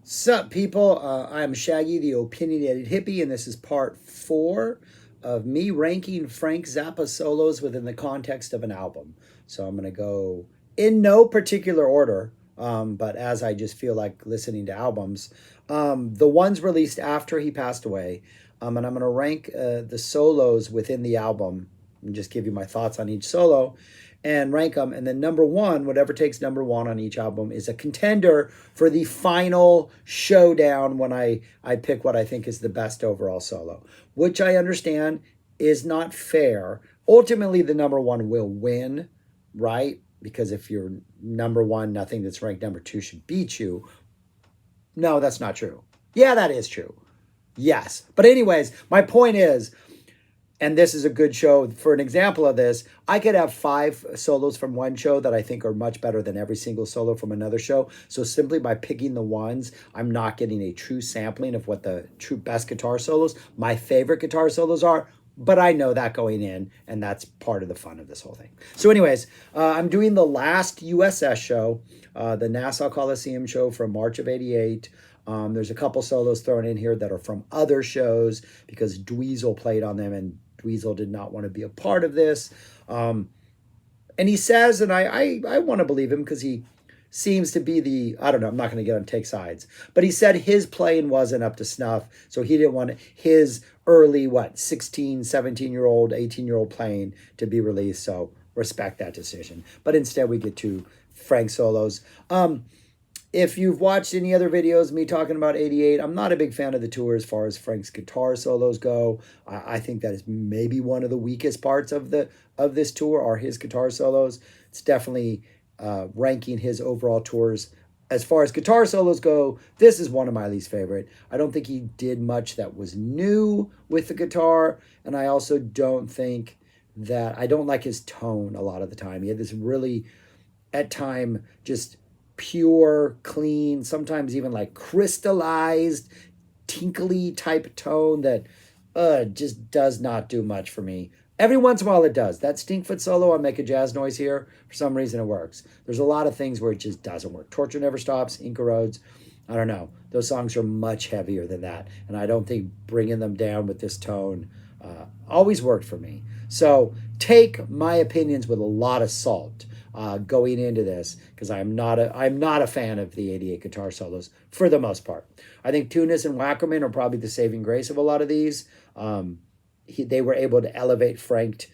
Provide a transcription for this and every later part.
Sup, people? I'm Shaggy, the opinionated hippie, and this is part 4 of me ranking Frank Zappa solos within the context of an album. So I'm going to go in no particular order, but as I just feel like listening to albums. The ones released after he passed away, and I'm going to rank the solos within the album and just give you my thoughts on each solo and rank them. And then number one, whatever takes number one on each album, is a contender for the final showdown when I pick what I think is the best overall solo, which I understand is not fair. Ultimately, the number one will win, right? Because if you're number one, nothing that's ranked number two should beat you. No, that's not true. Yeah, that is true. Yes. But anyways, my point is, and this is a good show for an example of this, I could have 5 solos from one show that I think are much better than every single solo from another show. So simply by picking the ones, I'm not getting a true sampling of what the true best guitar solos, my favorite guitar solos are. But I know that going in, and that's part of the fun of this whole thing. So anyways, I'm doing the last USS show, the Nassau Coliseum show from March of '88. There's a couple solos thrown in here that are from other shows because Dweezil played on them, and Dweezil did not want to be a part of this. And he says, and I want to believe him because he seems to be I don't know, I'm not going to get on take sides, but he said his playing wasn't up to snuff, so he didn't want his early, 16, 17-year-old, 18-year-old playing to be released, so respect that decision. But instead we get to Frank solos. If you've watched any other videos, me talking about '88, I'm not a big fan of the tour as far as Frank's guitar solos go. I think that is maybe one of the weakest parts of this tour are his guitar solos. It's definitely ranking his overall tours. As far as guitar solos go, this is one of my least favorite. I don't think he did much that was new with the guitar, and I also don't think that, I don't like his tone a lot of the time. He had this really, at time, just pure, clean, sometimes even like crystallized, tinkly type tone that just does not do much for me. Every once in a while it does. That Stinkfoot solo on Make a Jazz Noise here, for some reason it works. There's a lot of things where it just doesn't work. Torture Never Stops, Inca Roads, I don't know. Those songs are much heavier than that, and I don't think bringing them down with this tone always worked for me. So take my opinions with a lot of salt. Going into this, because I'm not a fan of the '88 guitar solos for the most part. I think Tunis and Wackerman are probably the saving grace of a lot of these. They were able to elevate Frank.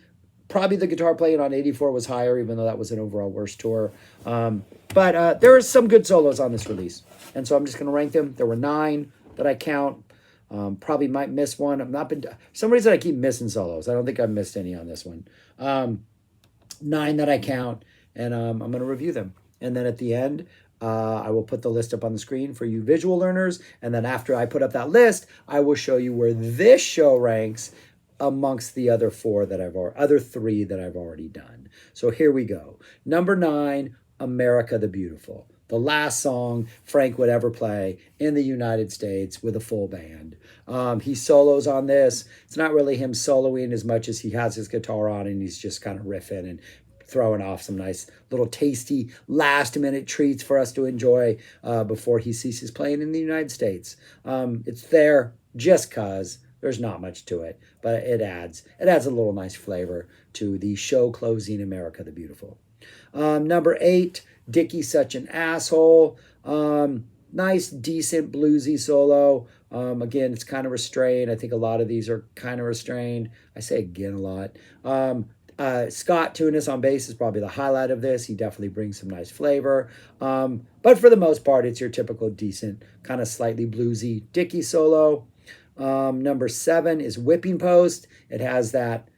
Probably the guitar playing on '84 was higher, even though that was an overall worse tour. But there are some good solos on this release, and so I'm just going to rank them. There were 9 that I count. Probably might miss one. For some reason I keep missing solos. I don't think I've missed any on this one. 9 that I count. And I'm going to review them. And then at the end, I will put the list up on the screen for you visual learners. And then after I put up that list, I will show you where this show ranks amongst the other 3 that I've already done. So here we go. Number 9, America the Beautiful. The last song Frank would ever play in the United States with a full band. He solos on this. It's not really him soloing as much as he has his guitar on and he's just kind of riffing and throwing off some nice little tasty last-minute treats for us to enjoy before he ceases playing in the United States. It's there just because there's not much to it, but it adds a little nice flavor to the show closing America the Beautiful. Number 8, Dickie's Such an Asshole. Nice, decent bluesy solo. Again, it's kind of restrained. I think a lot of these are kind of restrained. I say again a lot. Scott Tunis on bass is probably the highlight of this. He definitely brings some nice flavor. But for the most part, it's your typical decent, kind of slightly bluesy Dickie solo. Number 7 is Whipping Post. It has that,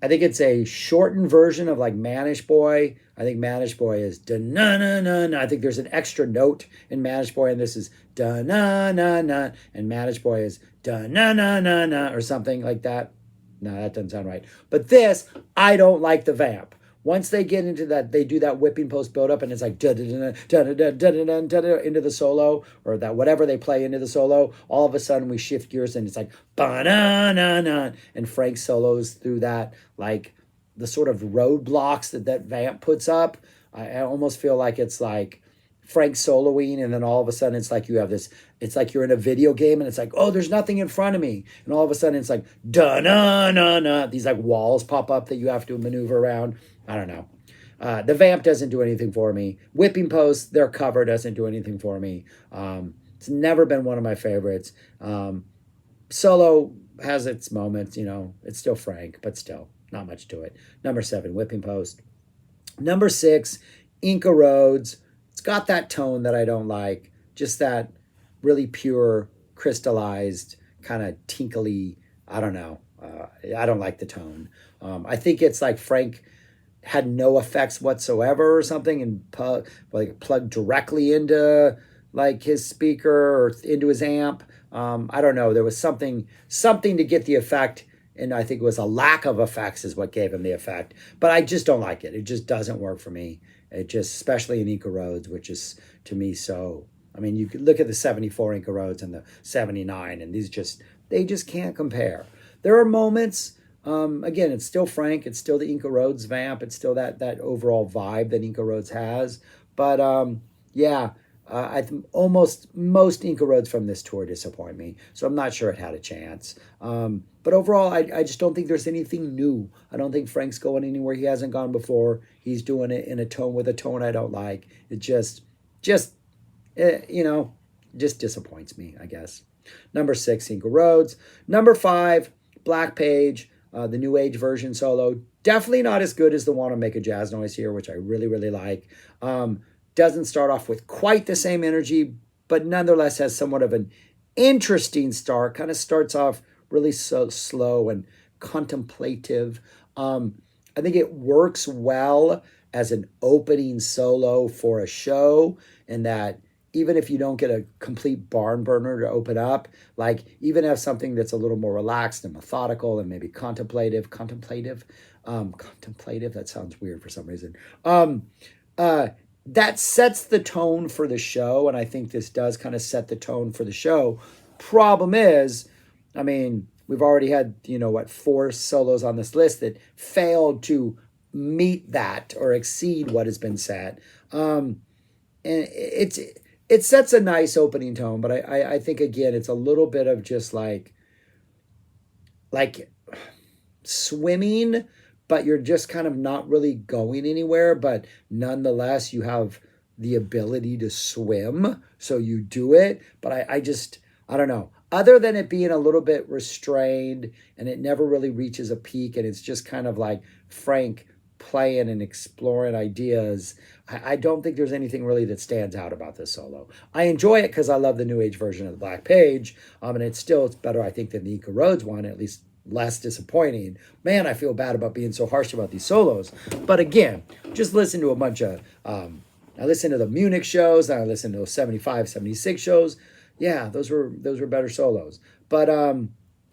I think it's a shortened version of like Manish Boy. I think Manish Boy is da-na-na-na-na. I think there's an extra note in Manish Boy, and this is da-na-na-na. And Manish Boy is da-na-na-na-na or something like that. No, that doesn't sound right. But this, I don't like the vamp. Once they get into that, they do that whipping post build-up, and it's like da-da-da-da-da-da-da-da-da into the solo, or that whatever they play into the solo. All of a sudden, we shift gears, and it's like ba-na-na-na, and Frank solos through that, like the sort of roadblocks that vamp puts up. I almost feel like it's like Frank soloing, and then all of a sudden it's like you have this, it's like you're in a video game and it's like, oh, there's nothing in front of me. And all of a sudden it's like, da-na-na-na. These like walls pop up that you have to maneuver around. I don't know. The vamp doesn't do anything for me. Whipping post, their cover doesn't do anything for me. It's never been one of my favorites. Solo has its moments, you know, it's still Frank, but still not much to it. Number 7, Whipping Post. Number 6, Inca Roads. It's got that tone that I don't like, just that really pure, crystallized, kind of tinkly, I don't know. I don't like the tone. I think it's like Frank had no effects whatsoever or something and plugged directly into like his speaker or into his amp. I don't know. There was something to get the effect, and I think it was a lack of effects is what gave him the effect. But I just don't like it. It just doesn't work for me. It just, especially in Inca Roads, which is to me so. I mean, you could look at the 74 Inca Roads and the 79, and they just can't compare. There are moments. Again, it's still Frank. It's still the Inca Roads vamp. It's still that overall vibe that Inca Roads has. But almost most Inca Roads from this tour disappoint me. So I'm not sure it had a chance. But overall, I just don't think there's anything new. I don't think Frank's going anywhere he hasn't gone before. He's doing it in a tone I don't like. It just disappoints me, I guess. Number 6, Inca Roads. Number 5, Black Page. The New Age version solo. Definitely not as good as the Wanna Make a Jazz Noise here, which I really, really like. Doesn't start off with quite the same energy, but nonetheless has somewhat of an interesting start. Kind of starts off really so slow and contemplative. I think it works well as an opening solo for a show, and that even if you don't get a complete barn burner to open up, like even have something that's a little more relaxed and methodical and maybe contemplative, that sounds weird for some reason. That sets the tone for the show, and I think this does kind of set the tone for the show. Problem is, I mean, we've already had, 4 solos on this list that failed to meet that or exceed what has been set. And it sets a nice opening tone, but I think, again, it's a little bit of just like swimming, but you're just kind of not really going anywhere, but nonetheless, you have the ability to swim, so you do it. But I don't know. Other than it being a little bit restrained and it never really reaches a peak, and it's just kind of like Frank playing and exploring ideas, I don't think there's anything really that stands out about this solo. I enjoy it because I love the New Age version of the Black Page, and it's better, I think, than the Inca Roads one, at least less disappointing. Man, I feel bad about being so harsh about these solos. But again, just listen to a bunch of, I listened to the Munich shows, and I listened to those 75, 76 shows. Yeah, those were better solos. But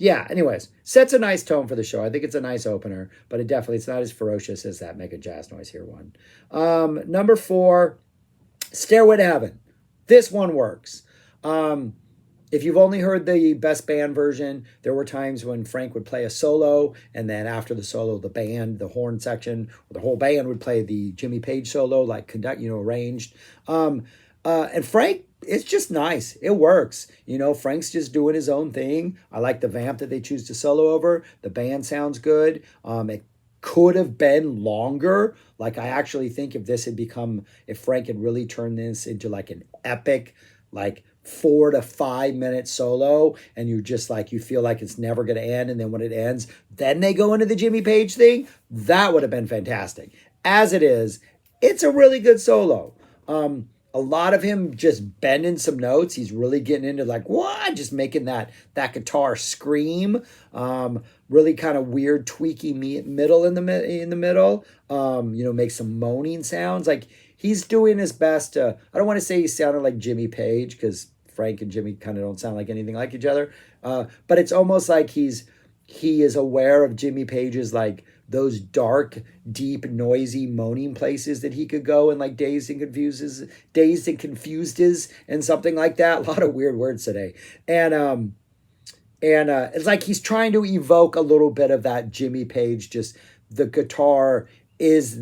anyways, sets a nice tone for the show. I think it's a nice opener, but it's not as ferocious as that Make a Jazz Noise here one. Number 4, Stairway to Heaven. This one works. If you've only heard the best band version, there were times when Frank would play a solo, and then after the solo, the horn section, or the whole band would play the Jimmy Page solo, like arranged. And Frank, it's just nice. It works. Frank's just doing his own thing. I like the vamp that they choose to solo over. The band sounds good. It could have been longer. Like, I actually think if Frank had really turned this into like an epic, like 4 to 5 minute solo, and you're just like, you feel like it's never going to end, and then when it ends, then they go into the Jimmy Page thing, that would have been fantastic. As it is, it's a really good solo. A lot of him just bending some notes. He's really getting into like, what? Just making that guitar scream. Really kind of weird tweaky middle in the middle. Make some moaning sounds. Like, he's doing his best to, I don't want to say he sounded like Jimmy Page, because Frank and Jimmy kind of don't sound like anything like each other. But it's almost like he is aware of Jimmy Page's, like, those dark, deep, noisy, moaning places that he could go, and like Dazed and Confused and something like that. A lot of weird words today. And it's like he's trying to evoke a little bit of that Jimmy Page, just the guitar is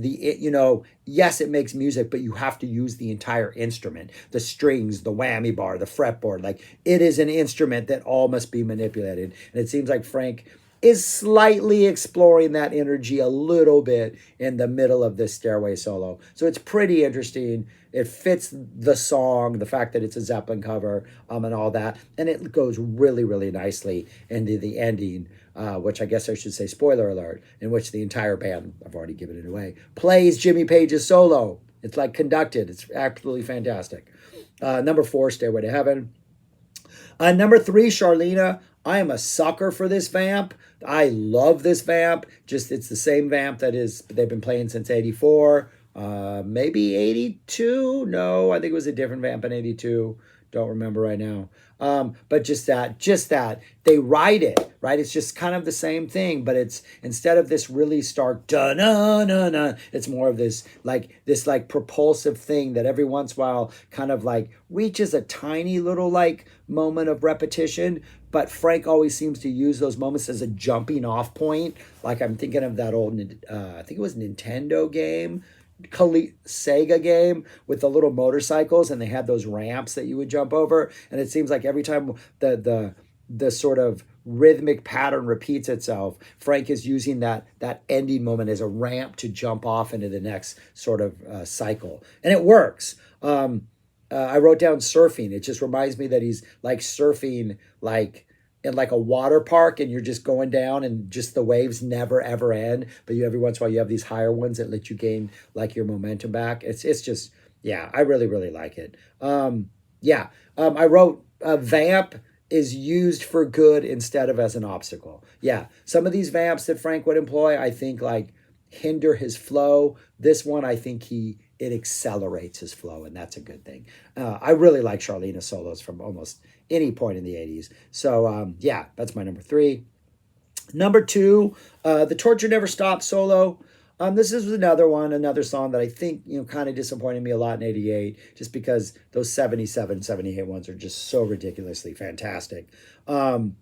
yes, it makes music, but you have to use the entire instrument, the strings, the whammy bar, the fretboard. Like, it is an instrument that all must be manipulated. And it seems like Frank is slightly exploring that energy a little bit in the middle of this Stairway solo. So it's pretty interesting. It fits the song, the fact that it's a Zeppelin cover, and all that. And it goes really, really nicely into the ending, which I guess I should say, spoiler alert, in which the entire band, I've already given it away, plays Jimmy Page's solo. It's like conducted. It's absolutely fantastic. Number 4, Stairway to Heaven. Number 3, Charlena. I am a sucker for this vamp. I love this vamp. Just, it's the same vamp they've been playing since 84. Maybe 82. No, I think it was a different vamp in 82. Don't remember right now. But just that they write it, right? It's just kind of the same thing, but it's, instead of this really stark da-na-na-na, it's more of this propulsive thing that every once in a while kind of like reaches a tiny little like moment of repetition. But Frank always seems to use those moments as a jumping off point. Like, I'm thinking of that old, I think it was Nintendo game, Sega game with the little motorcycles, and they had those ramps that you would jump over. And it seems like every time the sort of rhythmic pattern repeats itself, Frank is using that ending moment as a ramp to jump off into the next sort of cycle, and it works. I wrote down surfing. It just reminds me that he's like surfing like in like a water park, and you're just going down and just the waves never ever end, but you every once in a while you have these higher ones that let you gain like your momentum back. It's just, yeah, I really, really like it. I wrote vamp is used for good instead of as an obstacle. Yeah, some of these vamps that Frank would employ, I think, like hinder his flow. This one, I think it accelerates his flow, and that's a good thing. I really like Charlena solos from almost any point in the 80s. So, that's my number 3. Number 2, The Torture Never Stops solo. This is another song that I think, kind of disappointed me a lot in 88, just because those 77, 78 ones are just so ridiculously fantastic. But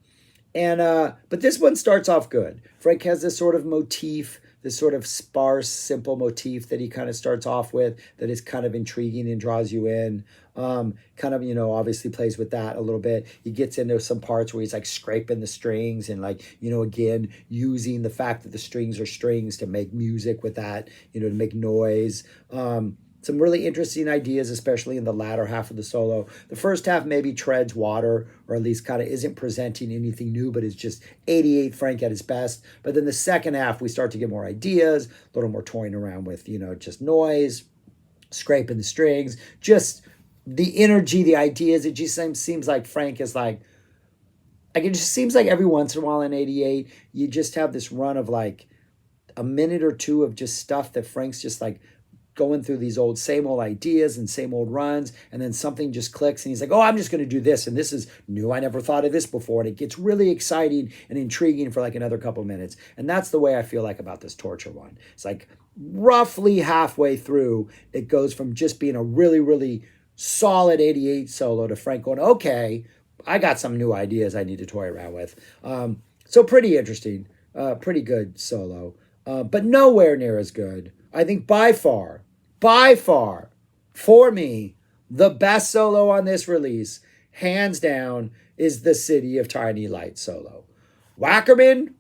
this one starts off good. Frank has this sort of motif, this sort of sparse, simple motif that he kind of starts off with that is kind of intriguing and draws you in. Obviously plays with that a little bit. He gets into some parts where he's like scraping the strings and like, again, using the fact that the strings are strings to make music with that, to make noise. Some really interesting ideas, especially in the latter half of the solo. The first half maybe treads water, or at least kind of isn't presenting anything new, but it's just 88 Frank at his best. But then the second half, we start to get more ideas, a little more toying around with, just noise, scraping the strings, just the energy, the ideas. It just seems like Frank is like it just seems like every once in a while in 88, you just have this run of like a minute or two of just stuff that Frank's just like going through these same old ideas and same old runs, and then something just clicks and he's like, oh, I'm just going to do this, and this is new, I never thought of this before, and it gets really exciting and intriguing for like another couple minutes. And that's the way I feel like about this Torture one. It's like roughly halfway through, it goes from just being a really, really solid 88 solo to Frank going, okay, I got some new ideas I need to toy around with. So pretty interesting, pretty good solo, but nowhere near as good. I think by far, for me, the best solo on this release, hands down, is the City of Tiny Lights solo. Wackerman,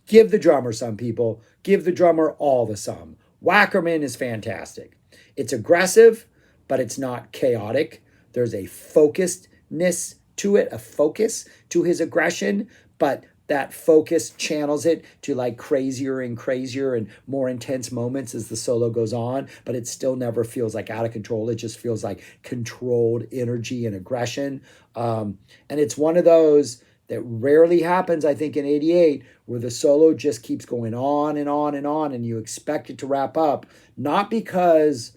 give the drummer some, people. Give the drummer all the some. Wackerman is fantastic. It's aggressive, but it's not chaotic. There's a focusedness to it, a focus to his aggression, but that focus channels it to like crazier and crazier and more intense moments as the solo goes on, but it still never feels like out of control. It just feels like controlled energy and aggression. And it's one of those that rarely happens, I think, in 88, where the solo just keeps going on and on and on, and you expect it to wrap up, not because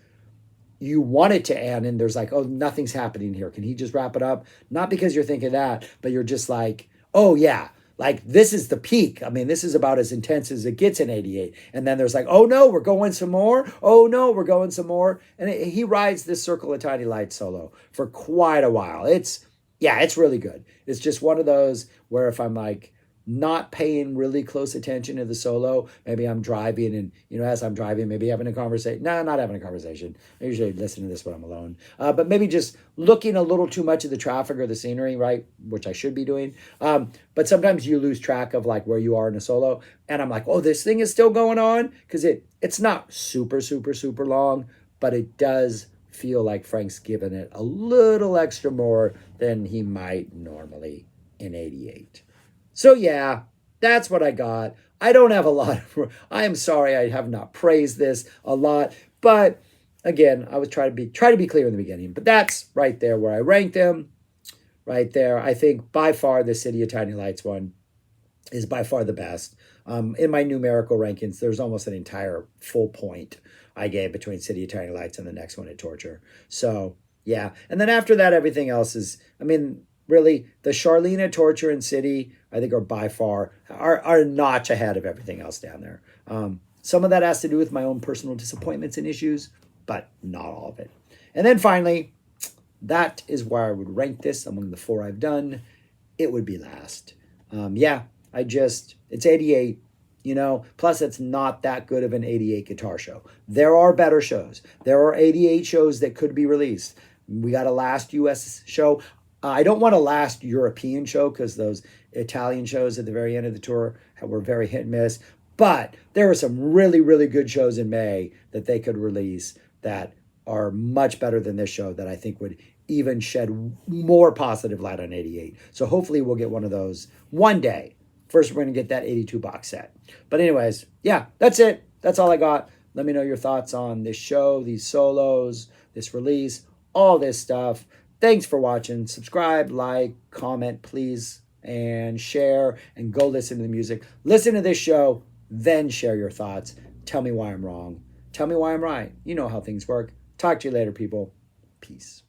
you want it to end and there's like, oh, nothing's happening here, can he just wrap it up? Not because you're thinking that, but you're just like, oh yeah, like this is the peak. I mean, this is about as intense as it gets in 88. And then there's like, oh no, we're going some more. Oh no, we're going some more. And he rides this Circle of Tiny Lights solo for quite a while. It's really good. It's just one of those where if I'm like not paying really close attention to the solo. Maybe I'm driving and, as I'm driving, maybe having a conversation. No, not having a conversation. I usually listen to this when I'm alone. But maybe just looking a little too much at the traffic or the scenery, right? Which I should be doing. But sometimes you lose track of like where you are in a solo. And I'm like, oh, this thing is still going on. Because it's not super, super, super long, but it does feel like Frank's given it a little extra more than he might normally in 88. So yeah, that's what I got. I don't have a lot I am sorry I have not praised this a lot, but again, I was trying to be clear in the beginning. But that's right there where I ranked them. Right there. I think by far the City of Tiny Lights one is by far the best. In my numerical rankings, there's almost an entire full point I gave between City of Tiny Lights and the next one at Torture. So yeah. And then after that, everything else is, really, the Charlene at Torture and City, I think, are by far are a notch ahead of everything else down there. Some of that has to do with my own personal disappointments and issues, but not all of it. And then finally, that is where I would rank this among the 4 I've done. It would be last. It's 88, plus it's not that good of an 88 guitar show. There are better shows. There are 88 shows that could be released. We got a last U.S. show. I don't want a last European show because those Italian shows at the very end of the tour were very hit and miss. But there are some really, really good shows in May that they could release that are much better than this show that I think would even shed more positive light on 88. So hopefully we'll get one of those one day. First, we're going to get that 82 box set. But anyways, yeah, that's it. That's all I got. Let me know your thoughts on this show, these solos, this release, all this stuff. Thanks for watching. Subscribe, like, comment, please, and share, and go listen to the music. Listen to this show, then share your thoughts. Tell me why I'm wrong. Tell me why I'm right. You know how things work. Talk to you later, people. Peace.